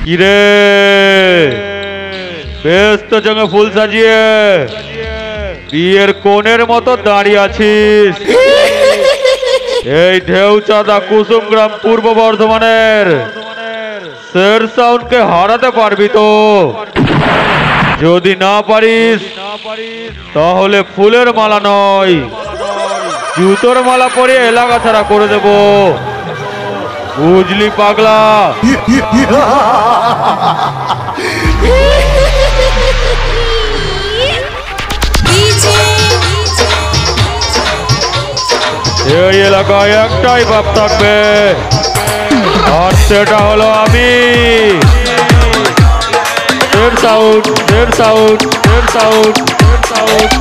কিরে বেশ তো জঙ্গে ফুল সাজিয়ে বিয়ের কোণের মতো দাঁড়িয়ে আছিস। এই ঢেউচাঁদা কুসুমগ্রাম পূর্ব বর্ধমানের শের সাউন্ডকে হারাতে পারবি তো? যদি না পারিস তাহলে ফুলের মালা নয় জুতোর মালা পরে এলাকা ছাড়া করে দেব, বুঝলি পাগলা? এই এলাকায় একটাই বাপ থাকবে, আর সেটা হলো আমি। শের সাউন্ড, শের সাউন্ড, শের সাউন্ড, শের সাউন্ড।